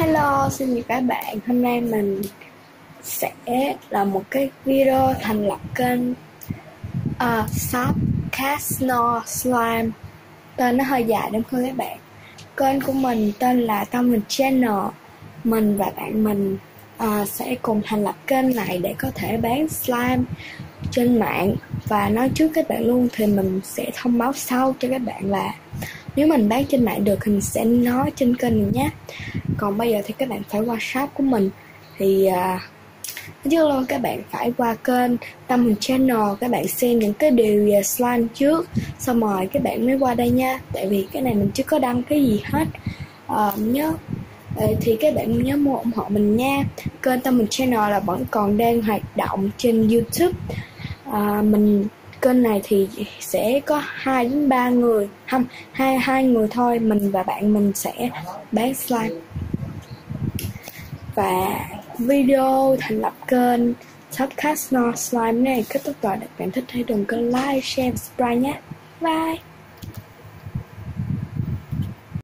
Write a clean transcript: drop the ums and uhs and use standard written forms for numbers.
Hello, xin chào các bạn. Hôm nay mình sẽ làm một cái video thành lập kênh Shopcast Slime. Tên nó hơi dài đúng không các bạn? Kênh của mình tên là Tâm Mình Channel. Mình và bạn mình sẽ cùng thành lập kênh này để có thể bán slime trên mạng. Và nói trước các bạn luôn thì mình sẽ thông báo sau cho các bạn là nếu mình bán trên mạng được thì mình sẽ nói trên kênh mình nhé. Còn bây giờ thì các bạn phải qua shop của mình. Thì trước luôn các bạn phải qua kênh Tâm Mình Channel. Các bạn xem những cái điều về slime trước, xong rồi các bạn mới qua đây nha. Tại vì cái này mình chưa có đăng cái gì hết. Nhớ thì các bạn nhớ mua ủng hộ mình nha. Kênh Tâm Mình Channel là vẫn còn đang hoạt động trên YouTube. Kênh này thì sẽ có 2 đến 3 người, không, hai người thôi, mình và bạn mình sẽ bán slime. Và video thành lập kênh Shopcast Slime này kết thúc rồi. Các bạn thích hãy đừng quên like, share, subscribe nhé. Bye.